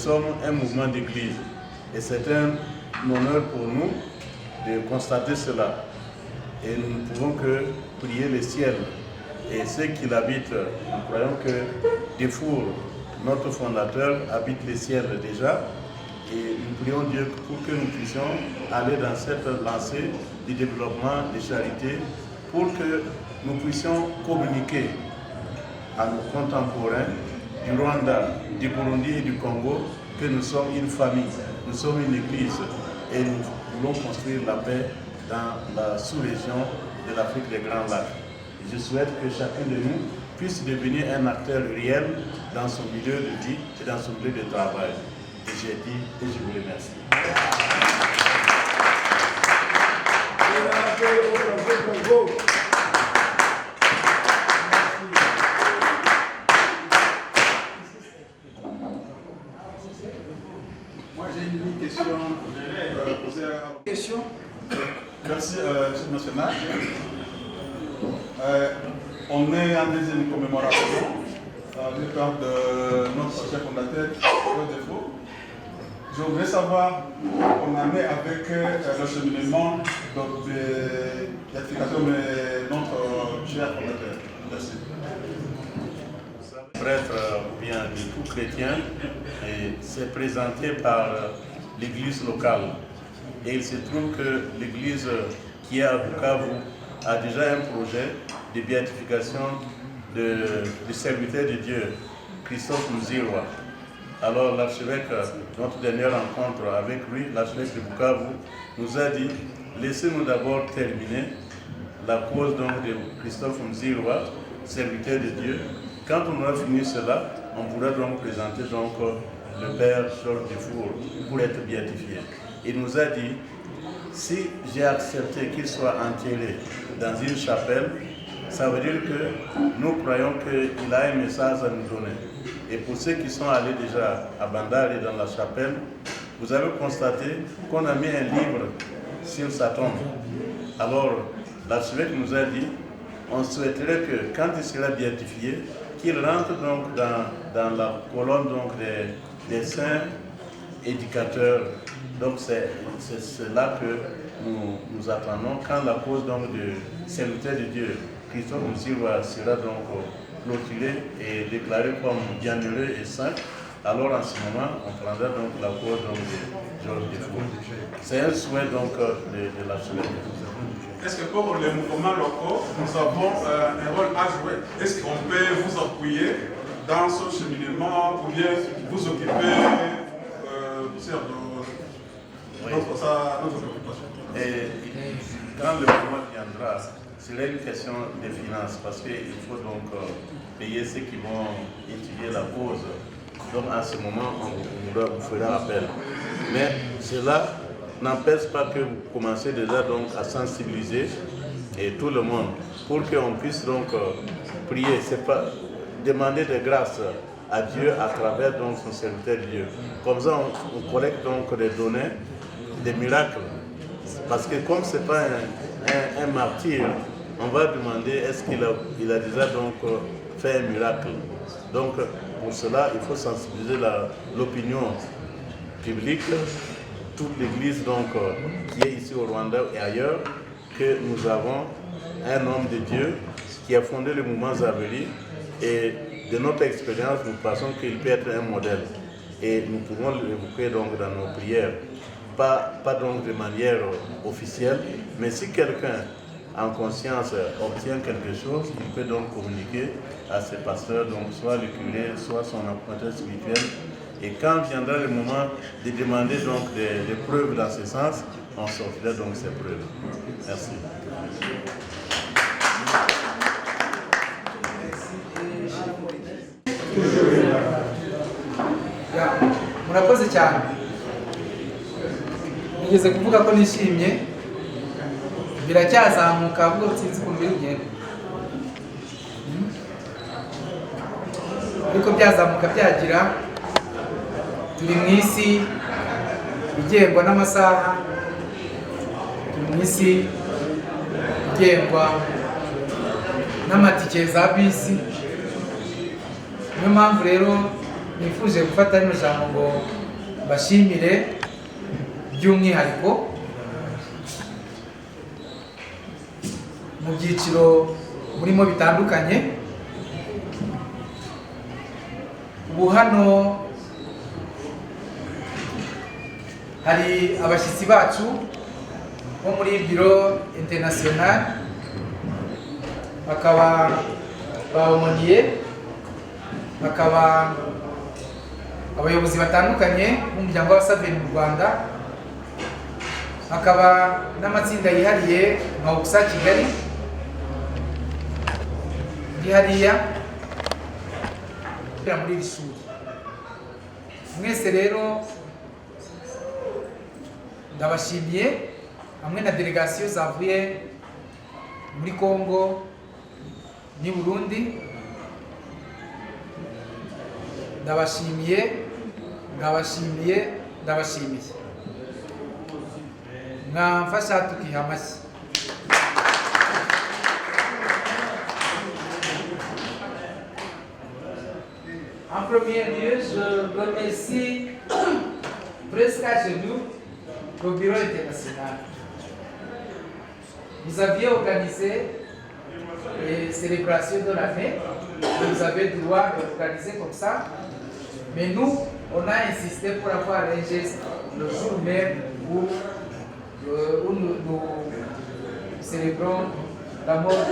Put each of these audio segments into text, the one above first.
Nous sommes un mouvement d'église et c'est un honneur pour nous de constater cela. Et nous ne pouvons que prier le ciel. Et ceux qui l'habitent, nous croyons que Dufour, notre fondateur, habite le ciel déjà. Et nous prions Dieu pour que nous puissions aller dans cette lancée du développement des charités, pour que nous puissions communiquer à nos contemporains du Rwanda, du Burundi et du Congo que nous sommes une famille, nous sommes une église et nous voulons construire la paix dans la sous-région de l'Afrique des Grands Lacs. Je souhaite que chacun de nous puisse devenir un acteur réel dans son milieu de vie et dans son milieu de travail. Et j'ai dit et je vous remercie. Moi j'ai une question question. Merci, Monsieur le National. On est en deuxième commémoration du temps de notre chef fondateur, Claude Dufour. Je voudrais savoir on en est avec le cheminement de l'identification de notre cher fondateur. Merci. Prêtre bien de tout chrétien et c'est présenté par l'église locale. Et il se trouve que l'église qui est à Bukavu a déjà un projet de béatification du serviteur de Dieu, Christophe Muzirwa. Alors l'archevêque, notre dernière rencontre avec lui, l'archevêque de Bukavu, nous a dit, laissez-nous d'abord terminer la cause donc de Christophe Muzirwa, serviteur de Dieu. Quand on aura fini cela, on pourra donc présenter donc le Père Georges Dufour pour être béatifié. Il nous a dit, si j'ai accepté qu'il soit enterré dans une chapelle, ça veut dire que nous croyons qu'il a un message à nous donner. Et pour ceux qui sont allés déjà à Bandar et dans la chapelle, vous avez constaté qu'on a mis un livre sur sa tombe. Alors, l'archevêque nous a dit, on souhaiterait que quand il sera béatifié, qu'il rentre donc dans la colonne donc des saints éducateurs. Donc c'est là que nous attendons quand la cause donc de serviteur de Dieu, Christophe Muzirwa, sera donc clôturée et déclarée comme bienheureux et saint. Alors en ce moment, on prendra donc la cause donc de Georges Dufour. C'est un souhait donc de l'archevêque. Est-ce que pour les mouvements locaux, nous avons un rôle à jouer? Est-ce qu'on peut vous appuyer dans ce cheminement ou bien vous occuper de notre occupation? Et quand le moment viendra, ce sera une question de finances parce qu'il faut donc payer ceux qui vont étudier la cause. Donc à ce moment, on vous fera appel. Mais cela n'empêche pas que vous commencez déjà donc à sensibiliser et tout le monde pour qu'on puisse donc prier. C'est pas demander de grâce à Dieu à travers donc son serviteur Dieu. Comme ça, on collecte donc des données, des miracles. Parce que comme ce n'est pas un martyr, on va demander est-ce qu'il a déjà donc fait un miracle. Donc pour cela, il faut sensibiliser l'opinion publique, toute l'église donc qui est ici au Rwanda et ailleurs, que nous avons un homme de Dieu qui a fondé le mouvement Zaveli et de notre expérience, nous pensons qu'il peut être un modèle et nous pouvons l'évoquer donc dans nos prières, pas donc de manière officielle, mais si quelqu'un en conscience obtient quelque chose, il peut donc communiquer à ses pasteurs, donc soit le curé, soit son apôtre spirituel. Et quand viendra le moment de demander donc des preuves dans ce sens, on sortira donc ces preuves. Merci. Murakoze cyane. Nigeze kuvuga ko nishimye biracyazamuka ahubwo sinzi ukuntu biri kugenda. Ariko byazamuka byagira turi mu isi igengwa n'amasaha, turi mu isi igengwa n'amatike za bisi. Niyo mpamvu rero nifuje gufata rino jambo ngo bashimire by'umwihariko mu byiciro murimo bitandukanye. Ubu hano hari abashyitsi bacu bo muri biro international, bakaba bawomoniye, bakaba abayobozi batandukanye b'umuryango w'abasaveri mu Rwanda, hakaba n'amatsinda yihariye nka Ubusa Kigali hariya muri iri shuri. Mwese rero ndabashimiye, hamwe na delegasiyo zavuye muri Congo n'i Burundi. Ndabashimiye. Mwamfasha tukiha amashyi. En premier lieu, je remercie presque à genoux le Bureau international. Vous aviez organisé les célébrations de l'année, vous avez le droit d'organiser comme ça, mais nous, on a insisté pour avoir un geste le jour même où nous célébrons la mort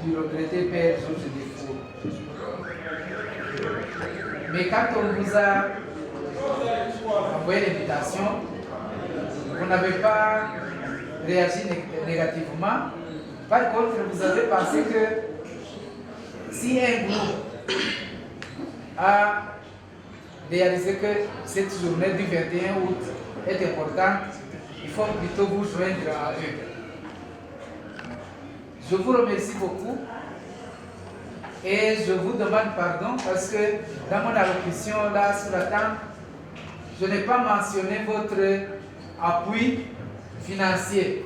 du regretté père Georges Defour. Mais quand on vous a envoyé l'invitation, vous n'avez pas réagi négativement. Par contre, vous avez pensé que si un groupe a réalisé que cette journée du 21 août est importante, il faut plutôt vous joindre à eux. Je vous remercie beaucoup et je vous demande pardon parce que dans mon allocution là sur la table, je n'ai pas mentionné votre appui financier.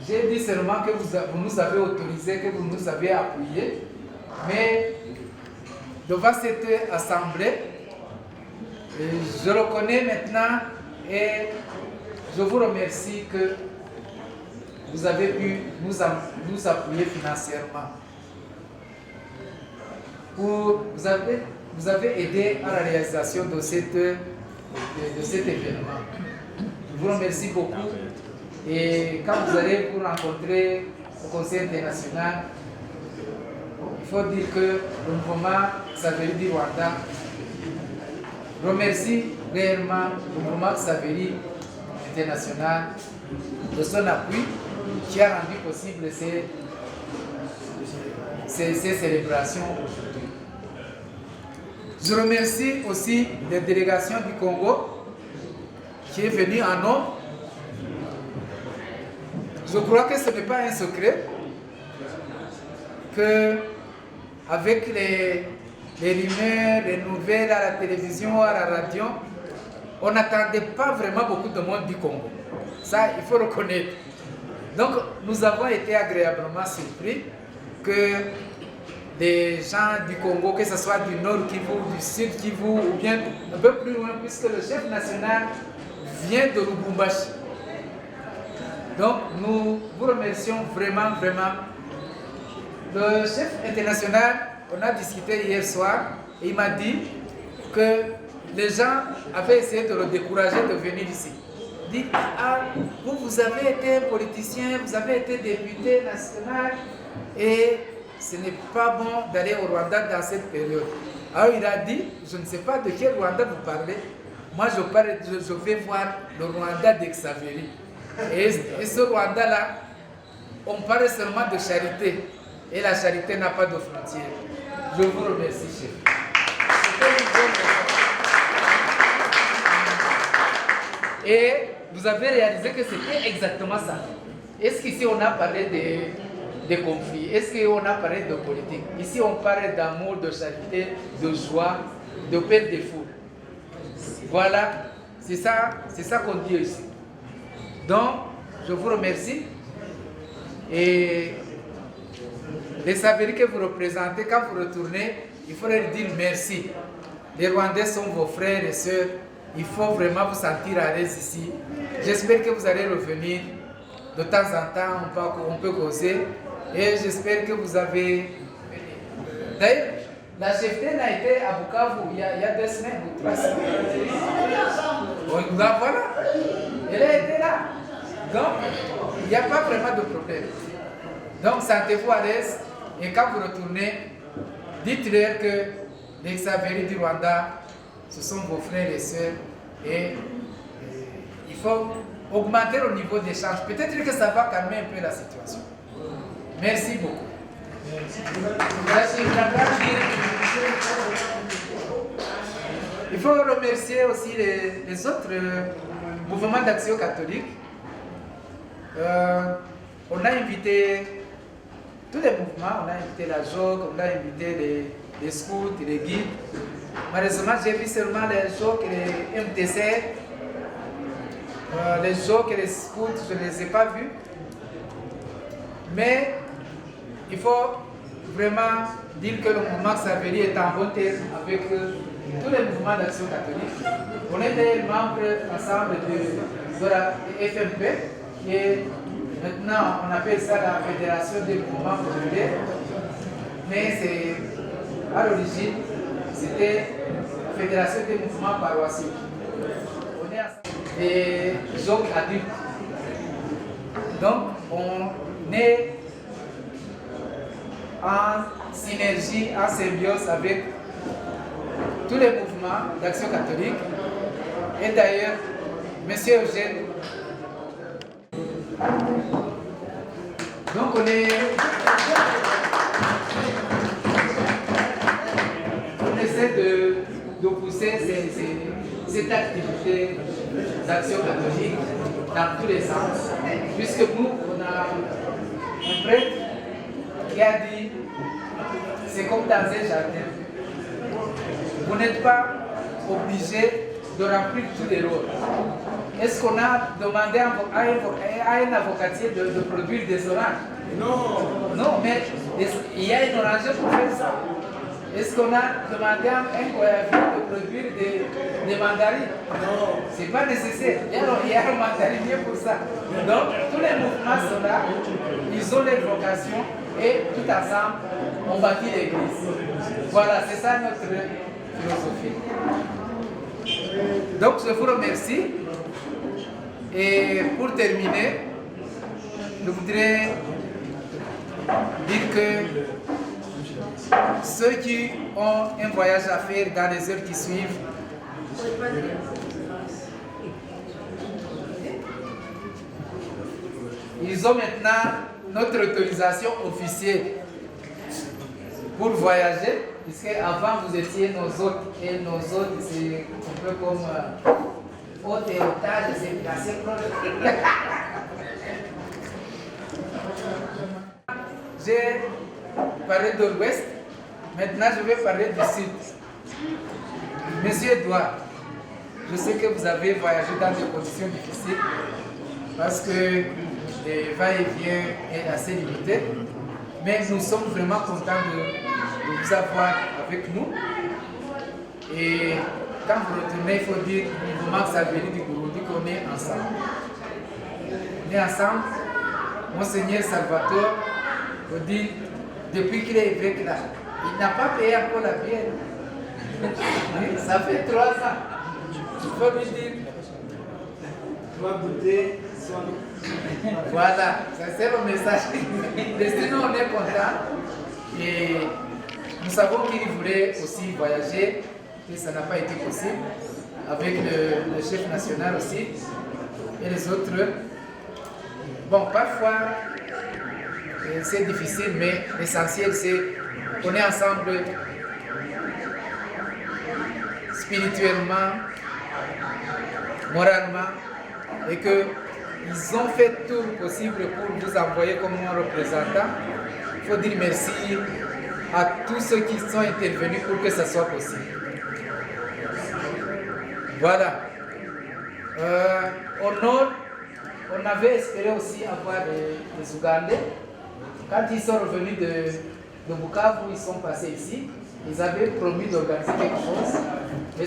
J'ai dit seulement que vous nous avez autorisé, que vous nous avez appuyé, mais devant cette assemblée, je reconnais maintenant et je vous remercie que vous avez pu nous appuyer financièrement. Vous avez aidé à la réalisation de cet événement. Je vous remercie beaucoup. Et quand vous allez vous rencontrer au Conseil international, il faut dire que le mouvement Xaveri du Rwanda remercie réellement le mouvement Xaveri international de son appui qui a rendu possible ces célébrations aujourd'hui. Je remercie aussi les délégations du Congo qui est venue en nombre. Je crois que ce n'est pas un secret que avec les rumeurs, les nouvelles à la télévision, à la radio, on n'attendait pas vraiment beaucoup de monde du Congo. Ça, il faut reconnaître. Donc, nous avons été agréablement surpris que des gens du Congo, que ce soit du Nord Kivu, du Sud Kivu, ou bien un peu plus loin, puisque le chef national vient de Lubumbashi. Donc, nous vous remercions vraiment. Le chef international, on a discuté hier soir, et il m'a dit que les gens avaient essayé de le décourager de venir ici. Il dit, vous avez été politicien, vous avez été député national, et ce n'est pas bon d'aller au Rwanda dans cette période. Alors il a dit, je ne sais pas de quel Rwanda vous parlez, moi je vais voir le Rwanda d'Xaveri. Et ce Rwanda-là, on parle seulement de charité. Et la charité n'a pas de frontières. Je vous remercie, chef. Et vous avez réalisé que c'était exactement ça. Est-ce qu'ici on a parlé de conflits? Est-ce qu'on a parlé de politique? Ici on parle d'amour, de charité, de joie, de paix des foules. Voilà, c'est ça qu'on dit ici. Donc, je vous remercie. Et les Xaveri que vous représentez, quand vous retournez, il faut leur dire merci. Les Rwandais sont vos frères et sœurs. Il faut vraiment vous sentir à l'aise ici. J'espère que vous allez revenir. De temps en temps, on peut causer. Et j'espère que vous avez... D'ailleurs, la cheftaine a été à Bukavu il y a 2 semaines ou 3 semaines. Voilà. Elle a été là. Donc, il n'y a pas vraiment de problème. Donc, sentez-vous à l'aise. Et quand vous retournez, dites-leur que les Xavieri du Rwanda, ce sont vos frères et sœurs. Et il faut augmenter le niveau d'échange. Peut-être que ça va calmer un peu la situation. Merci beaucoup. Il faut remercier aussi les autres mouvements d'action catholique. On a invité tous les mouvements, on a invité la JOC, on a invité les scouts, les guides. Malheureusement, j'ai vu seulement les JOC et les MTC. Les JOC et les scouts, je ne les ai pas vus. Mais il faut vraiment dire que le mouvement Xavieri est en bon terme avec tous les mouvements d'action catholique. On était membres ensemble de la FMP, qui est maintenant, on appelle ça la Fédération des mouvements populaires. Mais c'est, à l'origine, c'était la Fédération des mouvements paroissiaux. On est ensemble des jeunes adultes. Donc, on est en synergie, en symbiose avec tous les mouvements d'action catholique. Et d'ailleurs, M. Eugène, donc on essaie de pousser cette activité d'action catholique dans tous les sens, puisque nous, on a un prêtre qui a dit, c'est comme dans un jardin. Vous n'êtes pas obligé de remplir tous les rôles. Est-ce qu'on a demandé à un avocatier de produire des oranges? Non. Non, mais il y a une oranger pour faire ça. Est-ce qu'on a demandé à un goyavier de produire des mandarines? Non. Ce n'est pas nécessaire. Il y a un mandarinier pour ça. Donc, tous les mouvements sont là. Ils ont leur vocation et tout ensemble, on bâtit l'église. Voilà, c'est ça notre philosophie. Donc, je vous remercie. Et pour terminer, je voudrais dire que ceux qui ont un voyage à faire dans les heures qui suivent, ils ont maintenant notre autorisation officielle pour voyager, puisque avant vous étiez nos hôtes, et nos hôtes c'est un peu comme hôtes et otages, c'est assez proche. J'ai parlé de l'Ouest, maintenant je vais parler du Sud. Monsieur Edouard, je sais que vous avez voyagé dans des conditions difficiles parce que le va-et-vient est assez limité, mais nous sommes vraiment contents de vous avoir avec nous. Et quand vous retournez, il faut dire au mouvement Xavieri du Burundi qu'on est ensemble. On est ensemble. Monseigneur Salvatore vous dit, depuis qu'il est évêque là, il n'a pas payé encore la bière. Ça fait 3 ans. Il faut lui dire, tu vas goûter son... Voilà, ça c'est le message. Sinon on est content. Et nous savons qu'il voulait aussi voyager, et ça n'a pas été possible, avec le chef national aussi, et les autres. Bon, parfois, c'est difficile, mais l'essentiel c'est qu'on est ensemble spirituellement, moralement, et qu'ils ont fait tout le possible pour vous envoyer comme un représentant. Il faut dire merci à tous ceux qui sont intervenus pour que ça soit possible. Voilà. Au nord, on avait espéré aussi avoir des Ougandais. Quand ils sont revenus de Bukavu, ils sont passés ici. Ils avaient promis d'organiser quelque chose, mais